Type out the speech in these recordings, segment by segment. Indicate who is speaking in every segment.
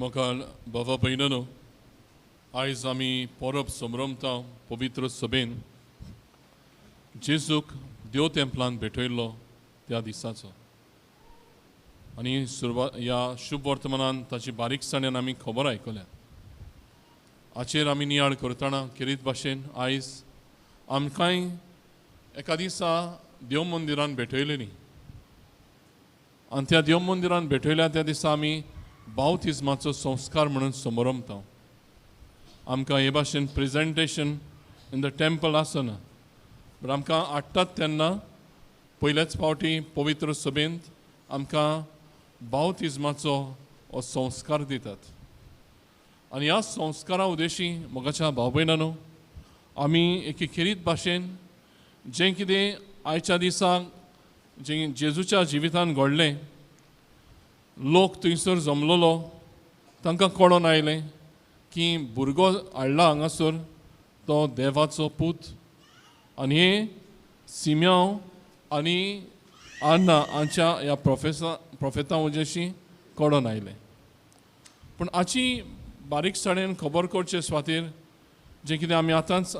Speaker 1: मोखाल बाबा भयणानो आयज आमी परब समरमता पवित्र सभेन जेजूक देव तेंपलान भेटयल्लो त्या दिसाचो आनी सुरवात ह्या शुभ वर्तमानान ताची बारीकसाणेन आमी खबर आयकल्या. हाचेर आमी नियाळ करतना खेरीत भाशेन आयज आमकांय एका दिसा देव मंदिरान भेटयलेली आनी त्या देव मंदिरान भेटयल्या त्या दिसा आमी बावतिजमाचो संस्कार म्हणून समरमता. आमकां हे भाशेन प्रेजेंटेशन इन द टेंपल आसना, बट आमकां हाडटात तेन्ना पयलेच फावटी पवित्र सभेंत आमकां बावतिजमाचो हो संस्कार दितात. आनी ह्या संस्कारा उदेशी मोगाच्या भाव भयणांनो आमी एके खेरीत भाशेन जें कितें आयच्या दिसाक जें जेजूच्या जिवितान घडलें, लोक थंयसर जमलोलो तांकां कळोन आयलें की भुरगो हाडला हांगासर तो देवाचो पूत आनी हे सिम्यांव आनी आन्ना हांच्या ह्या प्रोफेतां वजेशी कळोन आयलें. पूण हाची बारीकसाणेन खबर करचे सुवातेर जें कितें आमी आतांच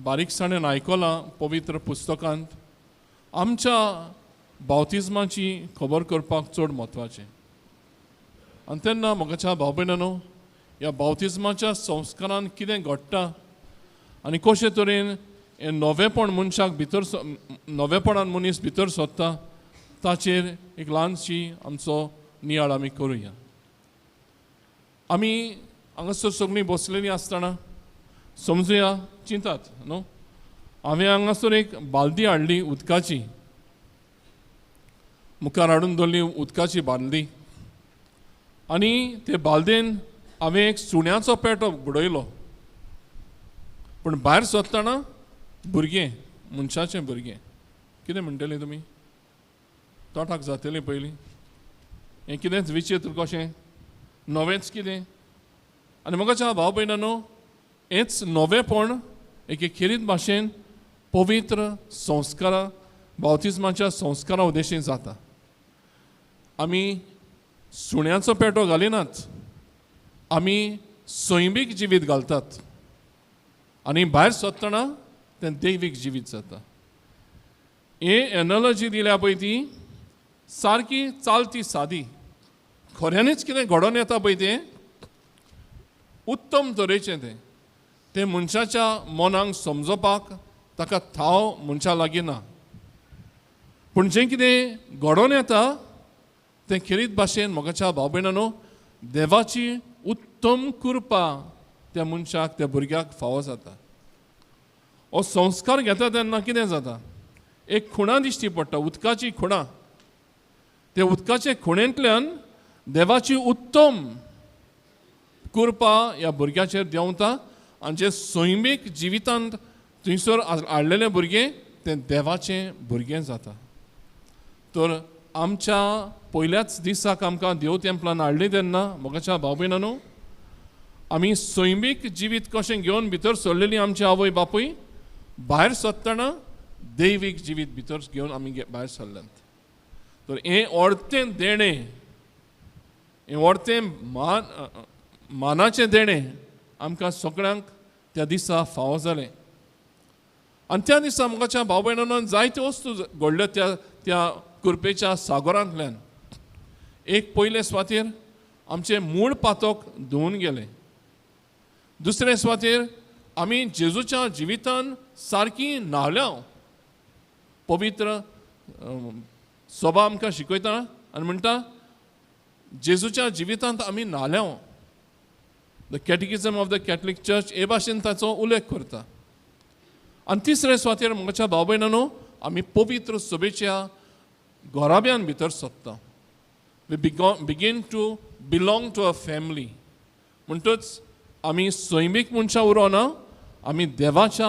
Speaker 1: बारीकसाणेन आयकलां पवित्र पुस्तकांत, आमच्या बावतिजमाची खबर करपाक चड म्हत्वाचें. आनी तेन्ना म्हाका भाव भयणांनो ह्या बावतिजमाच्या संस्कारान कितें घडटा आनी कशे तरेन हें नवेपण मनशाक भितर नवेपणान मनीस भितर सोदता ताचेर एक ल्हानशी आमचो नियाळ आमी करुया. आमी हांगासर सगळीं बसलेलीं आसतना समजुया चिंतात न्हू, हांवें हांगासर एक बालदी हाडली उदकाची, मुखार हाडून दवरली उदकाची बालदी आनी ते बालदेन हांवें एक सुण्याचो पेटो बुडयलो. पूण भायर सरतना भुरगें, मनशाचें भुरगें, कितें म्हणटलें तुमी? तोंडाक जातलें पयलीं हें कितेंच विचित्र कशें, नवेंच कितें. आनी म्हाका भाव भयणांनो हेंच नवेपण एके खेरीत भाशेन पवित्र संस्कारा बावतिजमाच्या संस्कारा उदेशी जाता. आमी सुण्याचो पेटो घालिनात, आमी सैमीक जिवीत घालतात आनी भायर सरतना तें दैवीक जिवीत जाता. हे एनॉलॉजी दिल्या पळय ती सारकी चालती सादी, खऱ्यांनीच कितें घडोवन येता पळय तें उत्तम तरेचें तें मनशाच्या मनाक समजोवपाक ताका थाव मनशा लागीं ना. पूण जें कितें घडोवन येता तें खेरीत भाशेन मोगाच्या भाव भयणांनो देवाची उत्तम कृपा त्या मनशाक त्या भुरग्याक फावो जाता. हो संस्कार घेता तेन्ना कितें जाता, एक खुणा दिश्टी पडटा, उदकाची खुणा. त्या उदकाचे खुणेंतल्यान देवाची उत्तम कृपा ह्या भुरग्याचेर देंवता आनी जें सैमीक जिवितांत थंयसर हाडलेलें भुरगें तें देवाचें भुरगें जाता. तर आमच्या पयल्याच दिसाक आमकां देव तेंपलान हाडली तेन्ना मोगाच्या भाव भयणांनो आमी सैमीक जिवीत कशें घेवन भितर सरलेलीं आमची आवय बापूय, भायर सरतना दैवीक जिवीत भितर घेवन आमी भायर सरल्यात. तर हें व्हडतें देणें, हें व्हडतें मानाचें देणें आमकां सगळ्यांक त्या दिसा फावो जालें. आनी त्या दिसा मोगाच्या भाव भयणांनो जायत्यो वस्तू घडल्यो त्या कृपेच्या सागरांतल्यान. एक पयले सुवातेर आमचें मूळ पातक धुवन गेलें. दुसरे सुवातेर आमी जेजूच्या जिवितान सारकी न्हावल्या. पवित्र सभा आमकां शिकयता आनी म्हणटा जेजूच्या जिवितांत आमी न्हावल्या. The catechism of the Catholic church हे भाशेन ताचो उल्लेख करता. आनी तिसरे सुवातेर म्हज्या भाव भयणांनो आमी पवित्र सभेच्या घोराब्यान भितर सरता. We begin to belong to a family. म्हणटच आमी सैमीक मनशां उरोना, आमी देवाच्या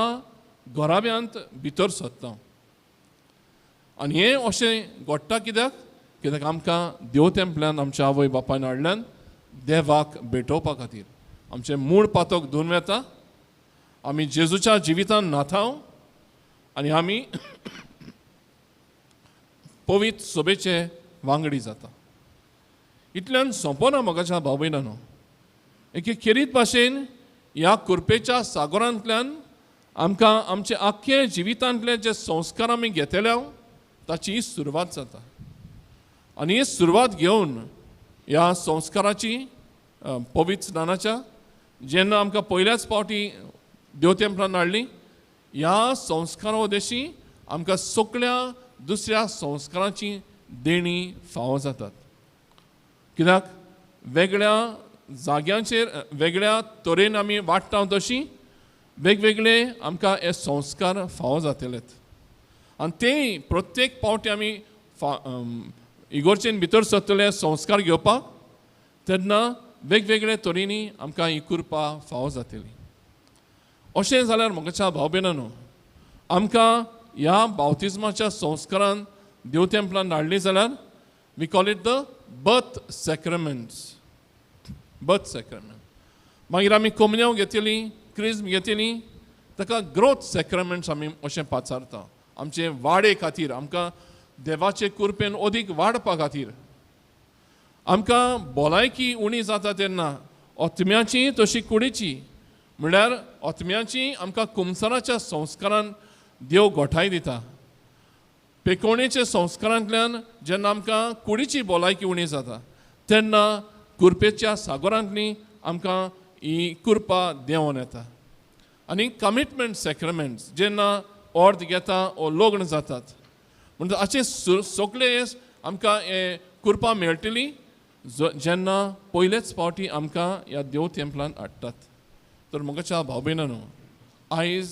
Speaker 1: घोराब्यांत भितर सरता. आनी हें अशें घडटा कित्याक आमकां देव तेंपल्यान आमच्या आवय बापायन हाडल्यान देवाक भेटोवपा खातीर. आमचें मूळ पातक धुवन वेता, आमी जेजूच्या जिवितान न्हाताव आनी आमी पवित्र सभेचे वांगडी जाता. इतल्यान सोंपना मोगाच्या भाव भयणांनो. एके खेरीत भाशेन ह्या कुरपेच्या सागरांतल्यान आमकां आमचे आख्खे जिवितांतले जे संस्कार आमी घेतले ताची सुरवात जाता आनी ही सुरवात घेवन ह्या संस्काराची पवित्र स्नानाच्या जेन्ना आमकां पयल्याच फावटी देव तेंपलांत हाडली ह्या संस्कारा उद्देशी आमकां सगळ्या दुसऱ्या संस्कारांची देणी फावो जातात कित्याक वेगळ्या जाग्यांचेर वेगळ्या तरेन आमी वाडटा तशी वेगवेगळे आमकां हे संस्कार फावो जातलेत आनी ते प्रत्येक फावटी आमी इगोर्जेन भितर सरतले संस्कार घेवपाक तेन्ना वेगवेगळे तरेनी आमकां ही कृपा फावो जातली अशें जाल्यार म्हाका भाव भयणांनो आमकां ह्या बावतिजमाच्या संस्कारान देव तेंपलांत हाडली जाल्यार we call it the birth sacraments मागीर आमी कमन्याव घेतली क्रिस्म घेतली ताका ग्रोथ सॅक्रमेंट्स आमी अशें पाचारता आमचे वाडे खातीर आमकां देवाचे कृपेन अदीक वाडपा खातीर आमकां भलायकी उणी जाता तेन्ना आत्म्याची तशी कुडीची म्हळ्यार आत्म्याची आमकां कुमसाराच्या संस्कारान देव घोटाय दिता पेकोवणेच्या संस्कारांतल्यान जेन्ना आमकां कुडीची भलायकी उणी जाता तेन्ना कुरपेच्या सागरांतली आमकां ही कृपा देंवन येता आनी कमिटमेंट सॅक्रमेंट्स जेन्ना अर्द घेता ओ लग्न जातात म्हणजे अशें सगळे आमकां हे कृपा मेळटली जेन्ना पयलेच फावटी आमकां ह्या देव तेंपलांत हाडटात तर म्हाका भाव भयणांनो आयज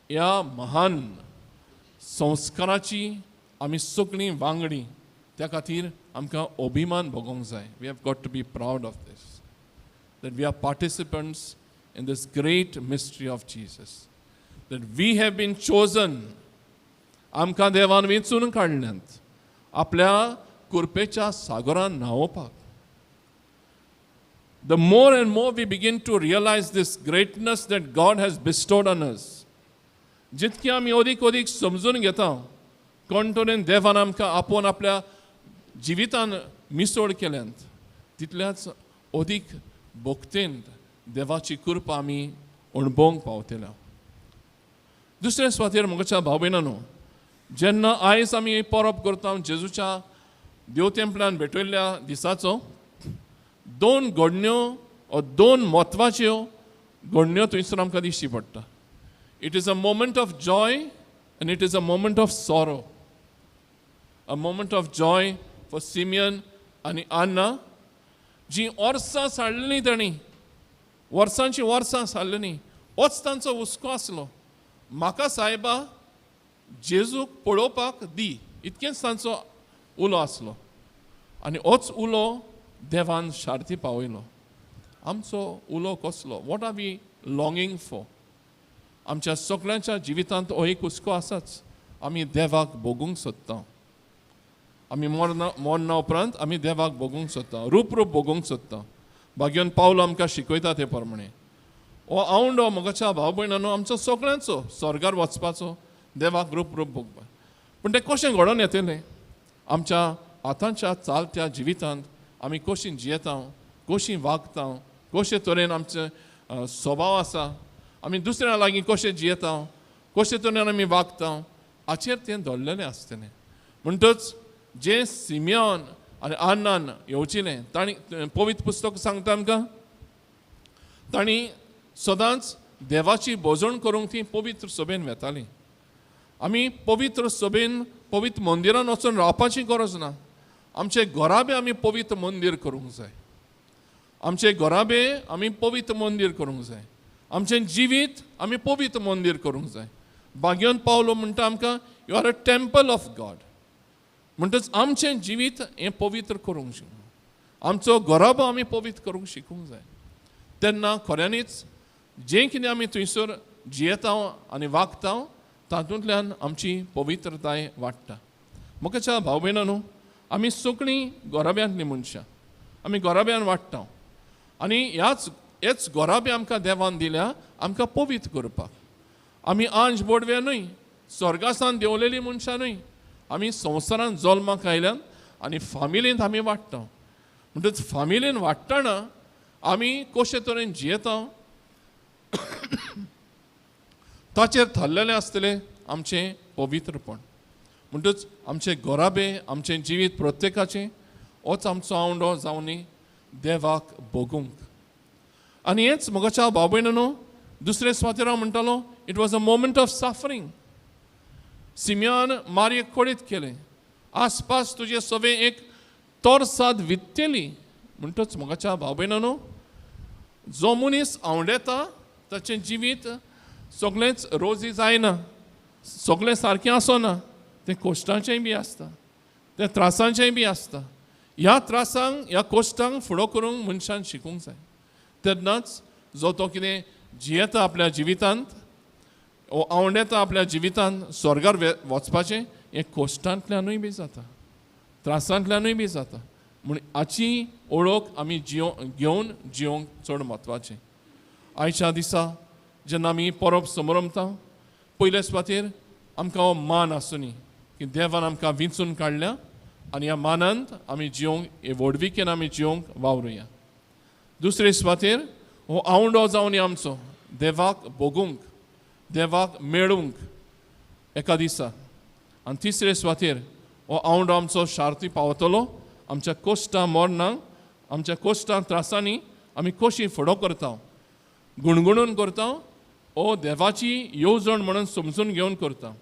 Speaker 1: ह्या महान संस्काराची आमी सगळीं वांगडी त्या खातीर आमकां अभिमान भोगोंक जाय we have got to be proud of this that we are participants in this great mystery of Jesus that we have been chosen आमकां देवान वेंचून काडल्यात आपल्या कुरपेच्या सागरान न्हांवपाक the more and more we begin to realize this greatness that God has bestowed on us जितकी आमी अदीक समजून घेता कोण तरेन देवान आमकां आपोवन आपल्या जिवितान मिसळ केल्यांत तितल्याच अदीक भोगतेन देवाची कृपा आमी अणभवंक पावतल्या दुसऱ्या सुवातेर म्हाका भाव भयणांनो जेन्ना आयज आमी परब करता जेजूच्या देव तेंपलान भेटयल्ल्या दिसाचो दोन घडण्यो ओ दोन म्हत्वाच्यो घडण्यो थंयसर आमकां दिश्टी पडटा it is a moment of Joy end it is a moment of sorrow a moment of Joy for simian आनी आन्ना जी वर्सां साडलेली तांणी वर्सांची वर्सां साडलेली होच तांचो हुस्को आसलो म्हाका सायबा जेजूक पळोवपाक दी इतकेंच तांचो उलो आसलो आनी होच उलो देवान शार्ती पावयलो आमचो उलो कसलो वॉट आर वी लॉंगींग फॉर आमच्या सगळ्यांच्या जिवितांत हो एक हुस्को आसाच आमी देवाक भोगूंक सोदता आमी मरना उपरांत आमी देवाक भोगूंक सोदता रूप भोगूंक सोदता भाग्यान पावलो आमकां शिकयता ते प्रमाणे हो आवंडो मोगाच्या भाव भयणांनो आमचो सगळ्यांचो स्वर्गार वचपाचो देवाक रूप भोगपाक पूण तें कशें घडोवन येतलें आमच्या आतांच्या चालत्या जिवितांत आमी कशीं जियेता कशीं वागता कशे तरेन आमचे स्वभाव आसा आमी दुसऱ्या लागीं कशें जियेता कशे तरेन आमी वागता हाचेर तें दवरलेलें आसतलें म्हणटच जे सिमियोन आनी आन्नान येवचिलें तांणी पवित्र पुस्तक सांगता आमकां तांणी सदांच देवाची भोजवण करूंक ती पवित्र सभेन वेतालीं आमी पवित्र सभेन पवित्र मंदिरान वचून रावपाची गरज ना आमचे घराबे आमी पवित्र मंदिर करूंक जाय आमचे घराबे आमी पवित्र मंदिर करूंक जाय आमचें जिवीत आमी पवित्र मंदिर करूंक जाय भाग्यान पावलो म्हणटा आमकां you are a temple of God म्हणटच आमचें जिवीत हें पवित्र करूंक शिकूंक आमचो घराबो आमी पवित्र करूंक शिकूंक जाय तेन्ना खऱ्यांनीच जें कितें आमी थंयसर जियेता आनी वागता तातूंतल्यान आमची पवित्रताय वाडटा म्हाका भाव भयणांनो आमी सगळीं घराब्यांतलीं मनशां आमी घराब्यान वाडटा आनी हेच घराबे आमकां देवान दिल्या आमकां पवित्र करपाक आमी आंज बोडवे न्हय स्वर्गासान देंवलेलीं मनशां न्हय आमी संवसारांत जल्माक आयल्यान आनी फामिलींत आमी वाडटा म्हणटच फामिलीन वाडटाना आमी कशे तरेन जियेता ताचेर थारलेलें आसतलें आमचें पवित्रपण. म्हणटच आमचें गोराबे आमचें जिवीत प्रत्येकाचें होच आमचो आवंडो जावनी देवाक बगूंक. आनी हेंच मोगाच्या भाव भयणांनो, दुसरे सुवातेर हांव म्हणटालो, it was a moment of suffering. Simeon मारयेक कोडीत केलें, आसपास तुजे सवे एक तोरसाद वित्तेली. म्हणटच मोगाच्या भाव भयणांनो, जो मनीस आवंडेता ताचें जिवीत सगळेंच रोजी जायना, सगळें सारकें आसना. तें कोश्टांचेंय बी आसता, तें त्रासांचेंय बी आसता. ह्या त्रासांक ह्या कोश्टांक फुडो करूंक मनशान शिकूंक जाय. तेन्नाच जो तो कितें जियेता आपल्या जिवितांत, आवंडेता आपल्या जिवितांत स्वर्गार वचपाचें, हें कोश्टांतल्यानूय बी जाता, त्रासांतल्यानूय बी जाता. म्हूण हाची ओळख आमी घेवन जियोंक चड म्हत्वाचें. आयच्या दिसा जेन्ना आमी परब समारंभता, पयल्या सुवातेर आमकां हो मान आसुनी की देवान आमकां विंचून काडल्या आनी ह्या मानांत आमी जियोंक, हे व्हडविकेन आमी जियोंक वावरुया. दुसरे सुवातेर हो आवंडो जावन आमचो देवाक बगूंक, देवाक मेळूंक एका दिसा. आनी तिसरे सुवातेर हो आवंडो आमचो शार्ती पावतलो. आमच्या कोश्टां मरणांक, आमच्या कोश्टां त्रासांनी आमी कशी फुडो करता, गुणगुणून करता, हो देवाची येवजण म्हणून समजून घेवन करता.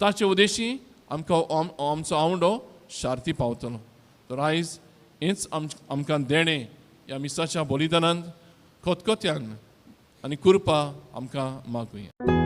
Speaker 1: ताचे उद्देशी आमकां आमचो आवंडो शार्ती पावतलो. तर आयज हेंच आमकां देणें ह्या मिसाच्या बलिदानांत खतखत्यान आनी कृपा आमकां मागुया.